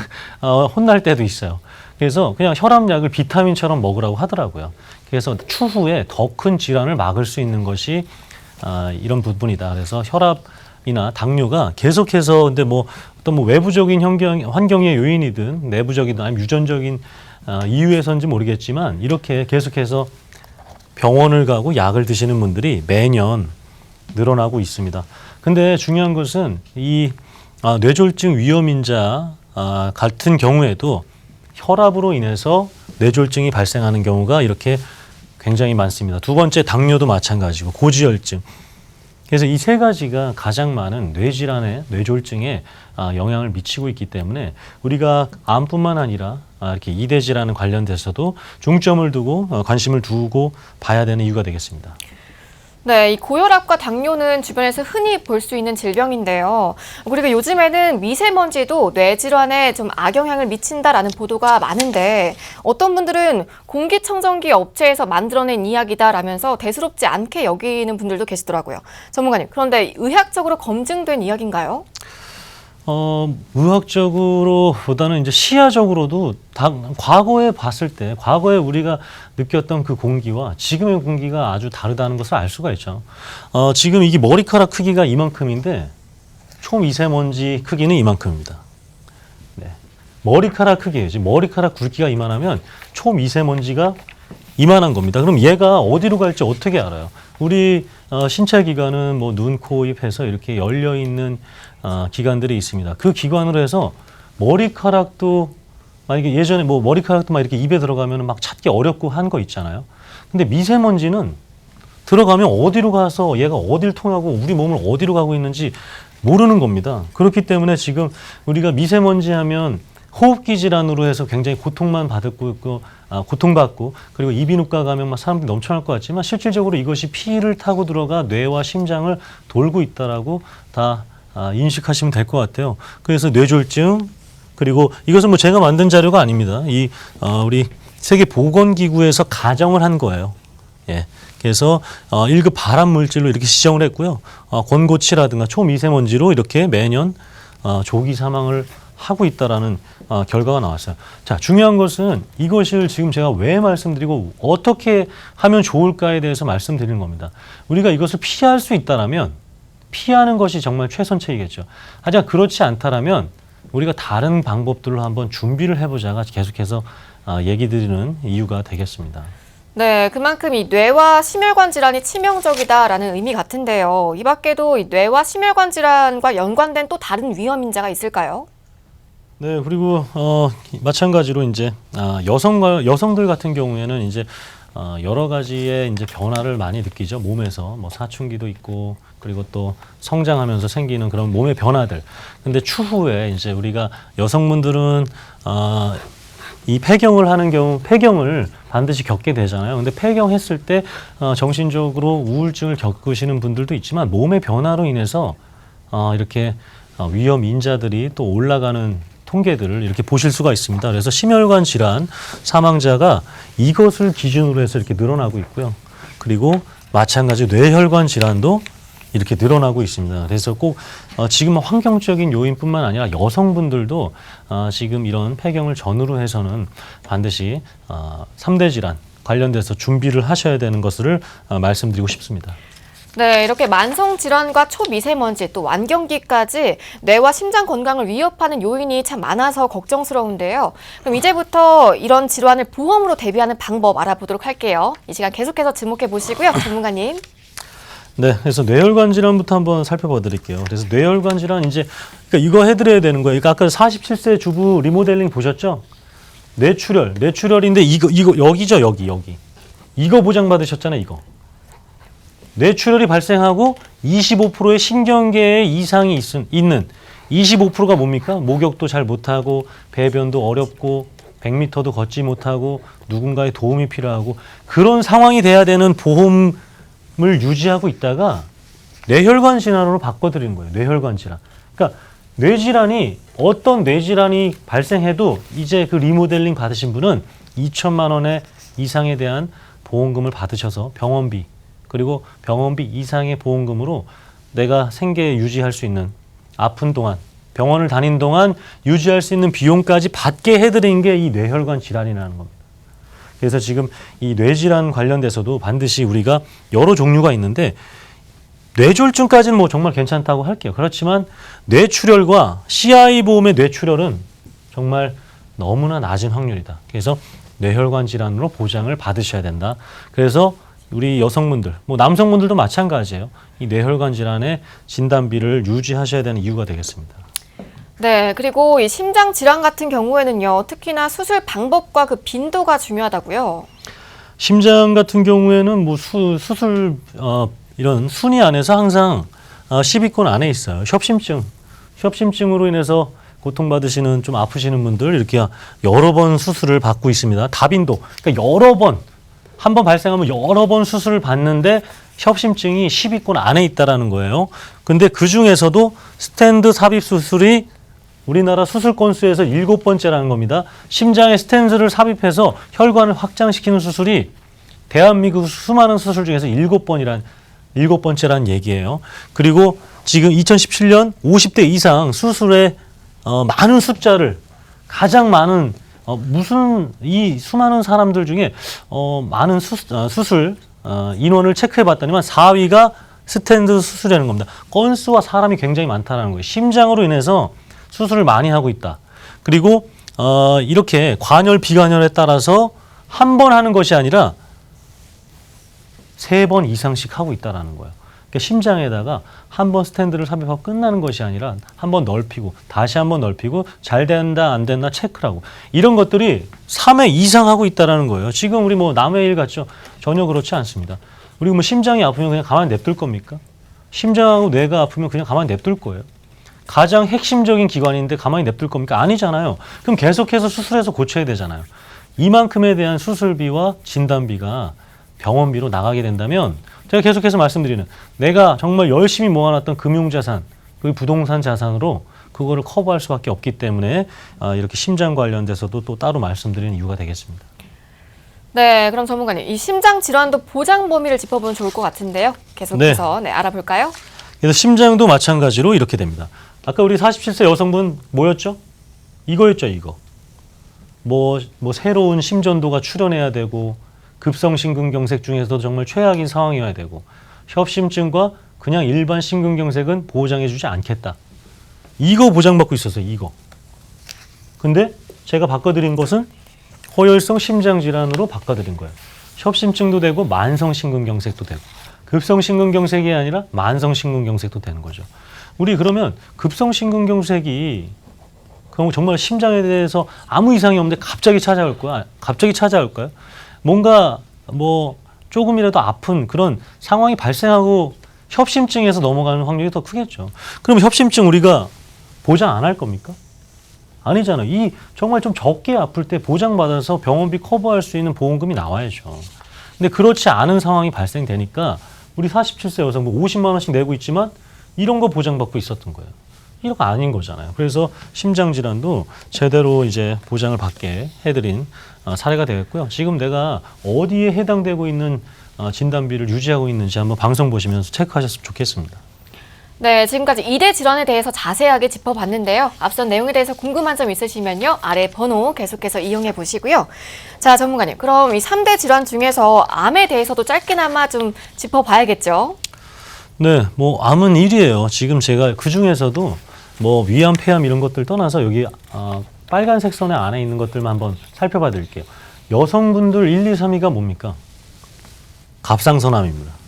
혼날 때도 있어요. 그래서 그냥 혈압약을 비타민처럼 먹으라고 하더라고요. 그래서 추후에 더 큰 질환을 막을 수 있는 것이 이런 부분이다. 그래서 혈압이나 당뇨가 계속해서 근데 뭐 어떤 뭐 외부적인 환경의 요인이든 내부적이든 아니면 유전적인 이유에서인지 모르겠지만 이렇게 계속해서 병원을 가고 약을 드시는 분들이 매년 늘어나고 있습니다. 근데 중요한 것은 이 뇌졸중 위험인자 같은 경우에도 혈압으로 인해서 뇌졸중이 발생하는 경우가 이렇게 굉장히 많습니다. 두 번째 당뇨도 마찬가지고 고지혈증. 그래서 이 세 가지가 가장 많은 뇌질환에 뇌졸중에 영향을 미치고 있기 때문에 우리가 암뿐만 아니라 이렇게 이대 질환 관련돼서도 중점을 두고 관심을 두고 봐야 되는 이유가 되겠습니다. 네, 이 고혈압과 당뇨는 주변에서 흔히 볼 수 있는 질병인데요. 그리고 요즘에는 미세먼지도 뇌질환에 좀 악영향을 미친다라는 보도가 많은데 어떤 분들은 공기청정기 업체에서 만들어낸 이야기다라면서 대수롭지 않게 여기는 분들도 계시더라고요. 전문가님, 그런데 의학적으로 검증된 이야기인가요? 의학적으로보다는 이제 시야적으로도 과거에 봤을 때, 과거에 우리가 느꼈던 그 공기와 지금의 공기가 아주 다르다는 것을 알 수가 있죠. 지금 이게 머리카락 크기가 이만큼인데 초미세먼지 크기는 이만큼입니다. 네. 머리카락 크기예요. 지금 머리카락 굵기가 이만하면 초미세먼지가 이만한 겁니다. 그럼 얘가 어디로 갈지 어떻게 알아요? 우리 신체 기관은 뭐 눈, 코, 입 해서 이렇게 열려 있는 기관들이 있습니다. 그 기관으로 해서 머리카락도 만약에 예전에 뭐 머리카락도 막 이렇게 입에 들어가면 막 찾기 어렵고 한 거 있잖아요. 근데 미세먼지는 들어가면 어디로 가서 얘가 어디를 통하고 우리 몸을 어디로 가고 있는지 모르는 겁니다. 그렇기 때문에 지금 우리가 미세먼지 하면 호흡기 질환으로 해서 굉장히 고통만 받고 있고 고통받고 그리고 이비인후과 가면 막 사람들이 넘쳐날 것 같지만 실질적으로 이것이 피를 타고 들어가 뇌와 심장을 돌고 있다라고 다 인식하시면 될 것 같아요. 그래서 뇌졸중 그리고 이것은 뭐 제가 만든 자료가 아닙니다. 우리 세계보건기구에서 가정을 한 거예요. 예. 그래서 1급 발암 물질로 이렇게 지정을 했고요. 권고치라든가 초미세먼지로 이렇게 매년 조기 사망을 하고 있다라는 결과가 나왔어요. 자, 중요한 것은 이것을 지금 제가 왜 말씀드리고 어떻게 하면 좋을까에 대해서 말씀드리는 겁니다. 우리가 이것을 피할 수 있다라면 피하는 것이 정말 최선책이겠죠. 하지만 그렇지 않다라면 우리가 다른 방법들로 한번 준비를 해보자가 계속해서 얘기 드리는 이유가 되겠습니다. 네, 그만큼 이 뇌와 심혈관 질환이 치명적이다라는 의미 같은데요. 이 밖에도 이 뇌와 심혈관 질환과 연관된 또 다른 위험 인자가 있을까요? 네, 그리고 마찬가지로 이제 여성들 같은 경우에는 이제 여러 가지의 이제 변화를 많이 느끼죠. 몸에서 뭐 사춘기도 있고 그리고 또 성장하면서 생기는 그런 몸의 변화들. 근데 추후에 이제 우리가 여성분들은 이 폐경을 하는 경우 폐경을 반드시 겪게 되잖아요. 근데 폐경했을 때 정신적으로 우울증을 겪으시는 분들도 있지만 몸의 변화로 인해서 이렇게 위험 인자들이 또 올라가는 통계들을 이렇게 보실 수가 있습니다. 그래서 심혈관 질환 사망자가 이것을 기준으로 해서 이렇게 늘어나고 있고요. 그리고 마찬가지로 뇌혈관 질환도 이렇게 늘어나고 있습니다. 그래서 꼭 지금 환경적인 요인뿐만 아니라 여성분들도 지금 이런 폐경을 전후로 해서는 반드시 3대 질환 관련돼서 준비를 하셔야 되는 것을 말씀드리고 싶습니다. 네, 이렇게 만성 질환과 초미세먼지 또 완경기까지 뇌와 심장 건강을 위협하는 요인이 참 많아서 걱정스러운데요. 그럼 이제부터 이런 질환을 보험으로 대비하는 방법 알아보도록 할게요. 이 시간 계속해서 주목해 보시고요, 전문가님. 네, 그래서 뇌혈관 질환부터 한번 살펴봐 드릴게요. 그래서 뇌혈관 질환 그러니까 이거 해드려야 되는 거예요. 그러니까 아까 47세 주부 리모델링 보셨죠? 뇌출혈인데 이거 여기죠, 여기. 이거 보장 받으셨잖아요, 이거. 뇌출혈이 발생하고 25%의 신경계에 이상이 있는 25%가 뭡니까? 목욕도 잘 못하고 배변도 어렵고 100m도 걷지 못하고 누군가의 도움이 필요하고 그런 상황이 돼야 되는 보험을 유지하고 있다가 뇌혈관 질환으로 바꿔드린 거예요. 뇌혈관 질환. 그러니까 뇌질환이 어떤 뇌질환이 발생해도 이제 그 리모델링 받으신 분은 2천만 원의 이상에 대한 보험금을 받으셔서 병원비 그리고 병원비 이상의 보험금으로 내가 생계 유지할 수 있는 아픈 동안 병원을 다닌 동안 유지할 수 있는 비용까지 받게 해드린 게 이 뇌혈관 질환이라는 겁니다. 그래서 지금 이 뇌질환 관련돼서도 반드시 우리가 여러 종류가 있는데 뇌졸중까지는 뭐 정말 괜찮다고 할게요. 그렇지만 뇌출혈과 CI 보험의 뇌출혈은 정말 너무나 낮은 확률이다. 그래서 뇌혈관 질환으로 보장을 받으셔야 된다. 그래서 우리 여성분들, 뭐 남성분들도 마찬가지예요. 이 뇌혈관 질환의 진단비를 유지하셔야 되는 이유가 되겠습니다. 네, 그리고 이 심장 질환 같은 경우에는요, 특히나 수술 방법과 그 빈도가 중요하다고요. 심장 같은 경우에는 뭐 수술 이런 순위 안에서 항상 10위권 안에 있어요. 협심증으로 인해서 고통받으시는 좀 아프시는 분들 이렇게 여러 번 수술을 받고 있습니다. 다빈도, 그러니까 여러 번, 한 번 발생하면 여러 번 수술을 받는데 협심증이 10위권 안에 있다라는 거예요. 근데 그 중에서도 스텐트 삽입 수술이 우리나라 수술 건수에서 7번째라는 겁니다. 심장에 스텐트를 삽입해서 혈관을 확장시키는 수술이 대한민국 수많은 수술 중에서 7번째란 얘기예요. 그리고 지금 2017년 50대 이상 수술의 많은 숫자를 가장 많은 이 수많은 사람들 중에 많은 수술 인원을 체크해 봤더니만 4위가 스텐트 수술이라는 겁니다. 건수와 사람이 굉장히 많다는 거예요. 심장으로 인해서 수술을 많이 하고 있다. 그리고 이렇게 관열, 비관열에 따라서 한 번 하는 것이 아니라 3번 이상씩 하고 있다는 거예요. 그러니까 심장에다가 한 번 스탠드를 삽입하고 끝나는 것이 아니라 한 번 넓히고 다시 한 번 넓히고 잘 된다 안 된다 체크를 하고 이런 것들이 3회 이상 하고 있다는 거예요. 지금 우리 뭐 남의 일 같죠? 전혀 그렇지 않습니다. 우리 뭐 심장이 아프면 그냥 가만히 냅둘 겁니까? 심장하고 뇌가 아프면 그냥 가만히 냅둘 거예요. 가장 핵심적인 기관인데 가만히 냅둘 겁니까? 아니잖아요. 그럼 계속해서 수술해서 고쳐야 되잖아요. 이만큼에 대한 수술비와 진단비가 병원비로 나가게 된다면 제가 계속해서 말씀드리는 내가 정말 열심히 모아놨던 금융자산, 그 부동산 자산으로 그거를 커버할 수밖에 없기 때문에 이렇게 심장 관련돼서도 또 따로 말씀드리는 이유가 되겠습니다. 네, 그럼 전문가님, 이 심장 질환도 보장 범위를 짚어보면 좋을 것 같은데요. 계속해서 알아볼까요? 그래서 심장도 마찬가지로 이렇게 됩니다. 아까 우리 47세 여성분 뭐였죠? 이거였죠, 이거. 뭐 새로운 심전도가 출현해야 되고 급성 심근경색 중에서도 정말 최악인 상황이어야 되고 협심증과 그냥 일반 심근경색은 보장해주지 않겠다. 이거 보장받고 있었어요. 이거. 근데 제가 바꿔드린 것은 호혈성 심장질환으로 바꿔드린 거예요. 협심증도 되고 만성 심근경색도 되고 급성 심근경색이 아니라 만성 심근경색도 되는 거죠. 우리 그러면 급성 심근경색이 그럼 정말 심장에 대해서 아무 이상이 없는데 갑자기 찾아올까요? 뭔가 뭐 조금이라도 아픈 그런 상황이 발생하고 협심증에서 넘어가는 확률이 더 크겠죠. 그럼 협심증 우리가 보장 안 할 겁니까? 아니잖아요. 이 정말 좀 적게 아플 때 보장받아서 병원비 커버할 수 있는 보험금이 나와야죠. 근데 그렇지 않은 상황이 발생되니까 우리 47세 여성분 50만 원씩 내고 있지만 이런 거 보장받고 있었던 거예요. 이런 거 아닌 거잖아요. 그래서 심장질환도 제대로 이제 보장을 받게 해드린 사례가 되겠고요. 지금 내가 어디에 해당되고 있는 진단비를 유지하고 있는지 한번 방송 보시면서 체크하셨으면 좋겠습니다. 네, 지금까지 2대 질환에 대해서 자세하게 짚어봤는데요. 앞선 내용에 대해서 궁금한 점 있으시면요. 아래 번호 계속해서 이용해 보시고요. 자, 전문가님, 그럼 이 3대 질환 중에서 암에 대해서도 짧게나마 좀 짚어봐야겠죠? 네, 뭐 암은 1위예요. 지금 제가 그 중에서도 뭐 위암, 폐암 이런 것들 떠나서 여기 빨간색 선에 안에 있는 것들만 한번 살펴봐 드릴게요. 여성분들 1, 2, 3위가 뭡니까? 갑상선암입니다.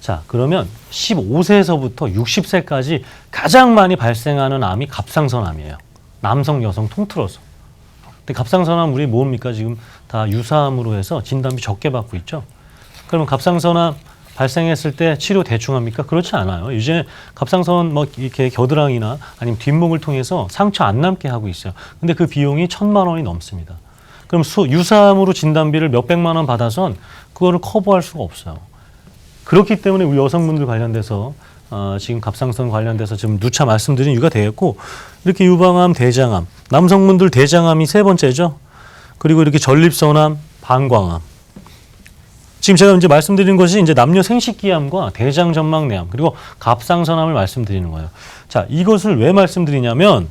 자, 그러면 15세에서부터 60세까지 가장 많이 발생하는 암이 갑상선암이에요. 남성, 여성 통틀어서. 근데 갑상선암 우리 뭡니까? 지금 다 유사암으로 해서 진단비 적게 받고 있죠. 그러면 갑상선암 발생했을 때 치료 대충 합니까? 그렇지 않아요. 이제 갑상선 뭐 이렇게 겨드랑이나 아니면 뒷목을 통해서 상처 안 남게 하고 있어요. 근데 그 비용이 1,000만 원이 넘습니다. 그럼 유사암으로 진단비를 몇백만 원 받아선 그거를 커버할 수가 없어요. 그렇기 때문에 우리 여성분들 관련돼서 지금 갑상선 관련돼서 지금 누차 말씀드린 이유가 되겠고, 이렇게 유방암, 대장암, 남성분들 대장암이 3번째죠. 그리고 이렇게 전립선암, 방광암. 지금 제가 이제 말씀드린 것이 이제 남녀 생식기암과 대장전막내암 그리고 갑상선암을 말씀드리는 거예요. 자, 이것을 왜 말씀드리냐면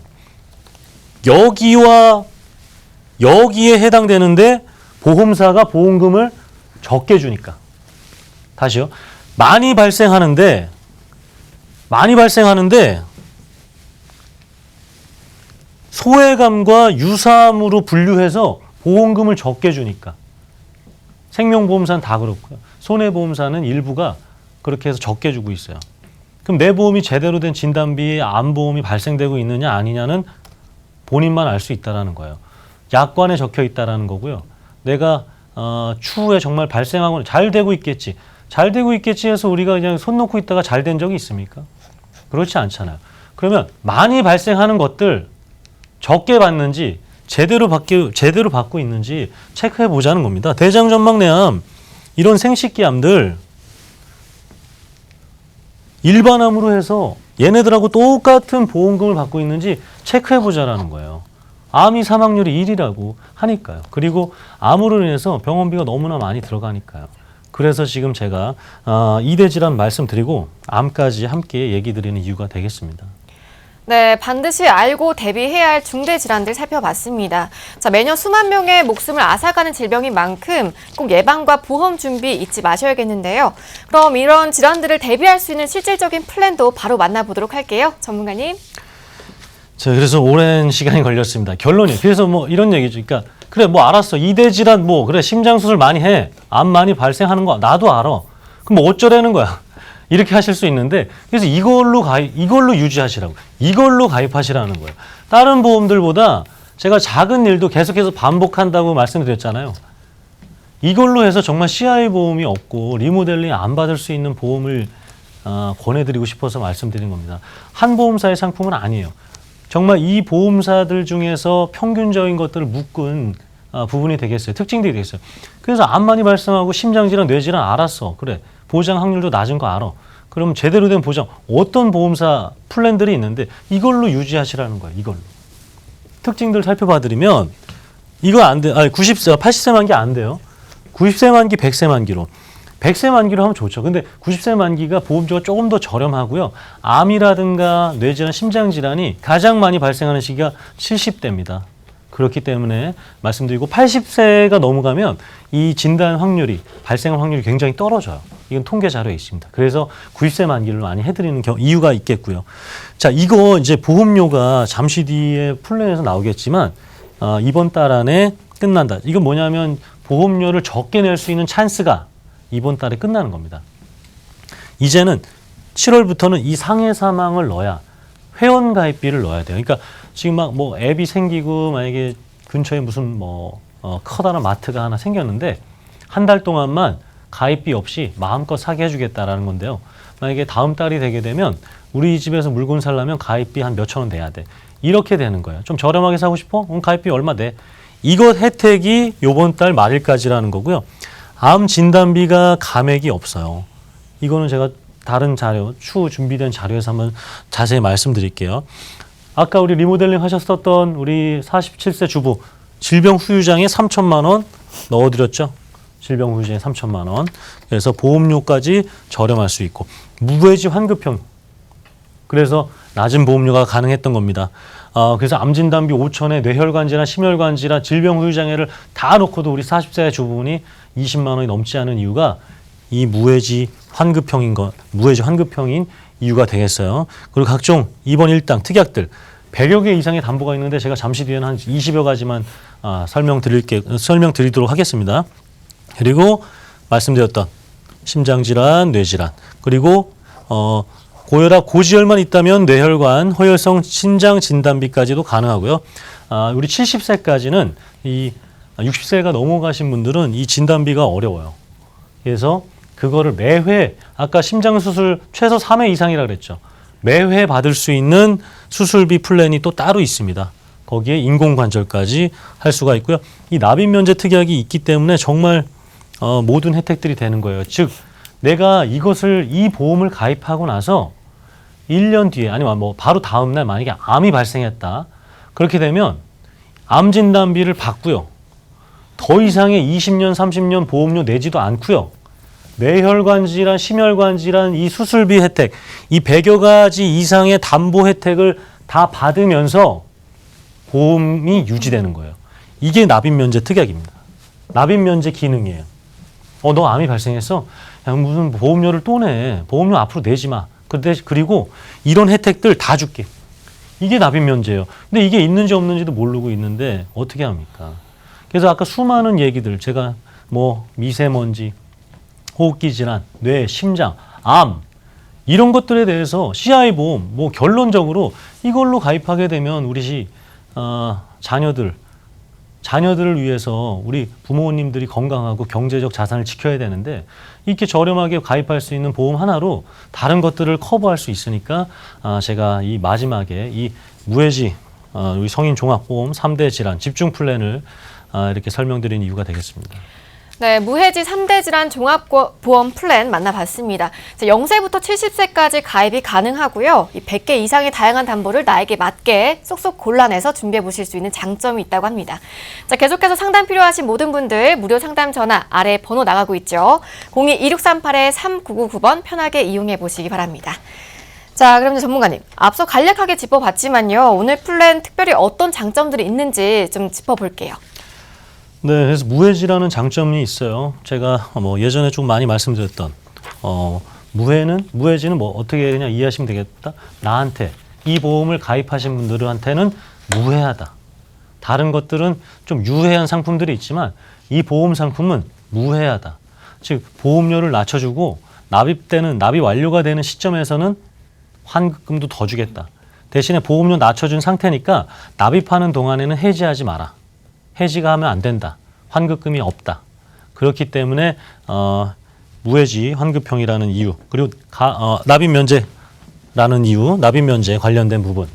여기에 해당되는데 보험사가 보험금을 적게 주니까. 다시요. 많이 발생하는데 소외감과 유사암으로 분류해서 보험금을 적게 주니까. 생명보험사는 다 그렇고요. 손해보험사는 일부가 그렇게 해서 적게 주고 있어요. 그럼 내 보험이 제대로 된 진단비에 암보험이 발생되고 있느냐 아니냐는 본인만 알 수 있다는 거예요. 약관에 적혀 있다는 거고요. 내가 추후에 정말 발생하고 잘 되고 있겠지 해서 우리가 그냥 손 놓고 있다가 잘 된 적이 있습니까? 그렇지 않잖아요. 그러면 많이 발생하는 것들 적게 받는지 제대로 받고 있는지 체크해 보자는 겁니다. 대장전막내암 이런 생식기암들 일반암으로 해서 얘네들하고 똑같은 보험금을 받고 있는지 체크해 보자라는 거예요. 암이 사망률이 1이라고 하니까요. 그리고 암으로 인해서 병원비가 너무나 많이 들어가니까요. 그래서 지금 제가 2대 질환 말씀드리고 암까지 함께 얘기 드리는 이유가 되겠습니다. 네, 반드시 알고 대비해야 할 중대 질환들 살펴봤습니다. 자, 매년 수만 명의 목숨을 앗아가는 질병인 만큼 꼭 예방과 보험 준비 잊지 마셔야겠는데요. 그럼 이런 질환들을 대비할 수 있는 실질적인 플랜도 바로 만나보도록 할게요. 전문가님. 자, 그래서 오랜 시간이 걸렸습니다. 결론이. 그래서 뭐 이런 얘기죠. 그러니까 그래 뭐 알았어. 2대 질환 뭐 그래 심장 수술 많이 해. 암 많이 발생하는 거 나도 알아. 그럼 뭐 어쩌라는 거야. 이렇게 하실 수 있는데 그래서 이걸로 유지하시라고. 이걸로 가입하시라는 거예요. 다른 보험들보다 제가 작은 일도 계속해서 반복한다고 말씀드렸잖아요. 이걸로 해서 정말 CI 보험이 없고 리모델링 안 받을 수 있는 보험을 권해드리고 싶어서 말씀드린 겁니다. 한 보험사의 상품은 아니에요. 정말 이 보험사들 중에서 평균적인 것들을 묶은 부분이 되겠어요. 특징들이 되겠어요. 그래서 암 많이 발생하고 심장질환, 뇌질환 알았어. 그래. 보장 확률도 낮은 거 알아. 그럼 제대로 된 보장 어떤 보험사 플랜들이 있는데 이걸로 유지하시라는 거예요. 이걸로. 특징들 살펴봐드리면 이거 안 돼. 80세 만기 안 돼요. 90세 만기, 100세 만기로. 100세 만기로 하면 좋죠. 근데 90세 만기가 보험료가 조금 더 저렴하고요. 암이라든가 뇌질환, 심장질환이 가장 많이 발생하는 시기가 70대입니다. 그렇기 때문에 말씀드리고 80세가 넘어가면 이 진단 확률이, 발생 확률이 굉장히 떨어져요. 이건 통계 자료에 있습니다. 그래서 90세 만기를 많이 해드리는 이유가 있겠고요. 자, 이거 이제 보험료가 잠시 뒤에 플랜에서 나오겠지만 이번 달 안에 끝난다. 이건 뭐냐면 보험료를 적게 낼 수 있는 찬스가 이번 달에 끝나는 겁니다. 이제는 7월부터는 이 상해 사망을 넣어야 회원 가입비를 넣어야 돼요. 그러니까 지금 막 뭐 앱이 생기고 만약에 근처에 무슨 커다란 마트가 하나 생겼는데 한 달 동안만 가입비 없이 마음껏 사게 해주겠다라는 건데요. 만약에 다음 달이 되게 되면 우리 집에서 물건 사려면 가입비 한 몇천 원 내야 돼. 이렇게 되는 거예요. 좀 저렴하게 사고 싶어? 그럼 가입비 얼마 내? 이것 혜택이 이번 달 말일까지라는 거고요. 암 진단비가 감액이 없어요. 이거는 제가 다른 자료, 추후 준비된 자료에서 한번 자세히 말씀드릴게요. 아까 우리 리모델링 하셨었던 우리 47세 주부 질병 후유장에 3천만 원 넣어드렸죠. 질병 후유장에 3천만 원. 그래서 보험료까지 저렴할 수 있고 무해지 환급형. 그래서 낮은 보험료가 가능했던 겁니다. 그래서 암 진단비 5천에 뇌혈관 질환, 심혈관 질환, 질병 후유장애를 다 놓고도 우리 40세 주부분이 20만 원이 넘지 않은 이유가 이 무해지 환급형인 이유가 되겠어요. 그리고 각종 입원 일당 특약들 100여 개 이상의 담보가 있는데 제가 잠시 뒤에는 한 20여 가지만 설명드리도록 하겠습니다. 그리고 말씀드렸던 심장질환, 뇌질환, 그리고 고혈압, 고지혈만 있다면 뇌혈관, 허혈성 신장 진단비까지도 가능하고요. 우리 70세까지는 이 60세가 넘어가신 분들은 이 진단비가 어려워요. 그래서 그거를 매회 아까 심장수술 최소 3회 이상이라 그랬죠. 매회 받을 수 있는 수술비 플랜이 또 따로 있습니다. 거기에 인공관절까지 할 수가 있고요. 이 납입면제 특약이 있기 때문에 정말 모든 혜택들이 되는 거예요. 즉 내가 이 보험을 가입하고 나서 1년 뒤에 아니면 뭐 바로 다음 날 만약에 암이 발생했다. 그렇게 되면 암 진단비를 받고요. 더 이상의 20년, 30년 보험료 내지도 않고요. 뇌혈관 질환, 심혈관 질환, 이 수술비 혜택, 이 100여 가지 이상의 담보 혜택을 다 받으면서 보험이 유지되는 거예요. 이게 납입면제 특약입니다. 납입면제 기능이에요. 너 암이 발생했어? 야, 무슨 보험료를 또 내. 보험료 앞으로 내지 마. 그리고 이런 혜택들 다 줄게. 이게 납입면제예요. 근데 이게 있는지 없는지도 모르고 있는데 어떻게 합니까? 그래서 아까 수많은 얘기들 제가 뭐 미세먼지, 호흡기 질환, 뇌, 심장, 암 이런 것들에 대해서 CI 보험 뭐 결론적으로 이걸로 가입하게 되면 우리 자녀들을 위해서 우리 부모님들이 건강하고 경제적 자산을 지켜야 되는데 이렇게 저렴하게 가입할 수 있는 보험 하나로 다른 것들을 커버할 수 있으니까 제가 이 마지막에 이 무해지 우리 성인 종합보험 3대 질환 집중 플랜을 이렇게 설명드린 이유가 되겠습니다. 네, 무해지 3대 질환 종합보험 플랜 만나봤습니다. 0세부터 70세까지 가입이 가능하고요. 이 100개 이상의 다양한 담보를 나에게 맞게 쏙쏙 골라내서 준비해 보실 수 있는 장점이 있다고 합니다. 자, 계속해서 상담 필요하신 모든 분들 무료 상담 전화 아래 번호 나가고 있죠. 02-2638-3999번 편하게 이용해 보시기 바랍니다. 자, 그럼 전문가님, 앞서 간략하게 짚어봤지만요. 오늘 플랜 특별히 어떤 장점들이 있는지 좀 짚어볼게요. 네, 그래서 무해지라는 장점이 있어요. 제가 뭐 예전에 좀 많이 말씀드렸던 무해지는 뭐 어떻게 그냥 이해하시면 되겠다. 나한테 이 보험을 가입하신 분들한테는 무해하다. 다른 것들은 좀 유해한 상품들이 있지만 이 보험 상품은 무해하다. 즉 보험료를 낮춰주고 납입 완료가 되는 시점에서는 환급금도 더 주겠다. 대신에 보험료 낮춰준 상태니까 납입하는 동안에는 해지하지 마라. 해지가 하면 안 된다. 환급금이 없다. 그렇기 때문에 무해지 환급형이라는 이유 그리고 납입면제라는 이유 납입면제 관련된 부분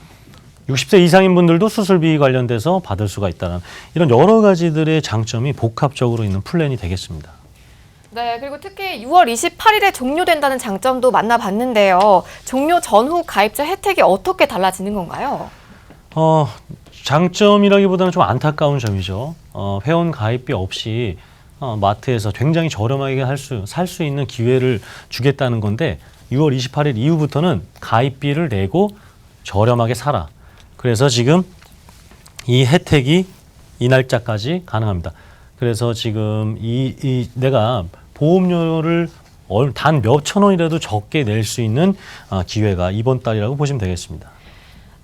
60세 이상인 분들도 수술비 관련돼서 받을 수가 있다는 이런 여러 가지들의 장점이 복합적으로 있는 플랜이 되겠습니다. 네, 그리고 특히 6월 28일에 종료된다는 장점도 만나봤는데요. 종료 전후 가입자 혜택이 어떻게 달라지는 건가요? 장점이라기보다는 좀 안타까운 점이죠. 회원 가입비 없이 마트에서 굉장히 저렴하게 살 수 있는 기회를 주겠다는 건데 6월 28일 이후부터는 가입비를 내고 저렴하게 사라. 그래서 지금 이 혜택이 이 날짜까지 가능합니다. 그래서 지금 내가 보험료를 단 몇천 원이라도 적게 낼 수 있는 기회가 이번 달이라고 보시면 되겠습니다.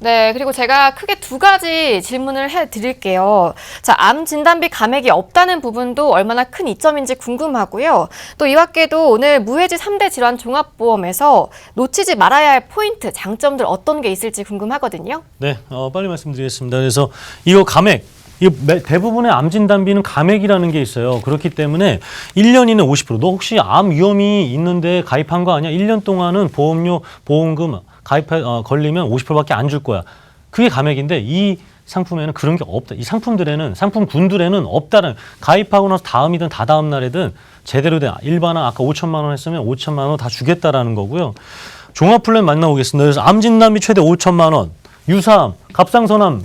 네, 그리고 제가 크게 두 가지 질문을 해드릴게요. 자, 암 진단비 감액이 없다는 부분도 얼마나 큰 이점인지 궁금하고요. 또 이 밖에도 오늘 무해지 3대 질환 종합보험에서 놓치지 말아야 할 포인트, 장점들 어떤 게 있을지 궁금하거든요. 네, 빨리 말씀드리겠습니다. 그래서 이거 감액, 대부분의 암 진단비는 감액이라는 게 있어요. 그렇기 때문에 1년 이내 50%. 너 혹시 암 위험이 있는데 가입한 거 아니야? 1년 동안은 보험금 걸리면 50%밖에 안 줄 거야. 그게 감액인데 이 상품에는 그런 게 없다. 이 상품군들에는 없다는 가입하고 나서 다음이든 다다음 날이든 제대로 된 일반암 아까 5천만 원 했으면 5천만 원 다 주겠다라는 거고요. 종합 플랜 만나보겠습니다. 그래서 암 진단비 최대 5천만 원, 유사암, 갑상선암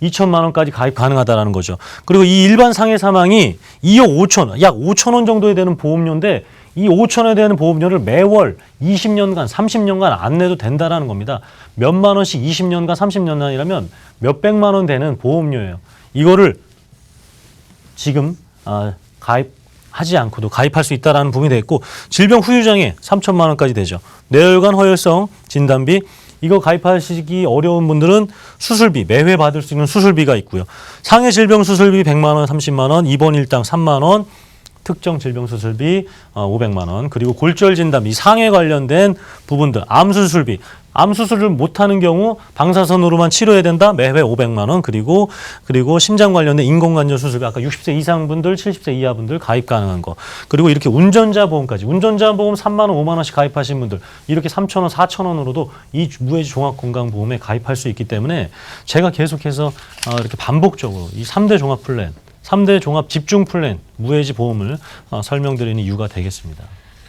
2천만 원까지 가입 가능하다라는 거죠. 그리고 이 일반 상해 사망이 2억 5천 원, 약 5천 원 정도에 되는 보험료인데 이 5천 원에 대한 보험료를 매월 20년간, 30년간 안 내도 된다라는 겁니다. 몇만 원씩 20년간, 30년간이라면 몇백만 원 되는 보험료예요. 이거를 지금 가입하지 않고도 가입할 수 있다라는 부분이 되겠고 질병 후유장애 3천만 원까지 되죠. 뇌혈관 허혈성 진단비 이거 가입하시기 어려운 분들은 수술비, 매회 받을 수 있는 수술비가 있고요. 상해 질병 수술비 100만 원, 30만 원, 입원 일당 3만 원, 특정 질병 수술비 500만 원, 그리고 골절 진단비, 상해 관련된 부분들, 암 수술비 암 수술을 못하는 경우 방사선으로만 치료해야 된다. 매회 500만 원. 그리고 심장 관련된 인공관절 수술 아까 60세 이상 분들, 70세 이하 분들 가입 가능한 거. 그리고 이렇게 운전자 보험까지. 운전자 보험 3만 원, 5만 원씩 가입하신 분들 이렇게 3천 원, 4천 원으로도 이 무해지 종합건강보험에 가입할 수 있기 때문에 제가 계속해서 이렇게 반복적으로 이 3대 종합 플랜, 3대 종합 집중 플랜 무해지 보험을 설명드리는 이유가 되겠습니다.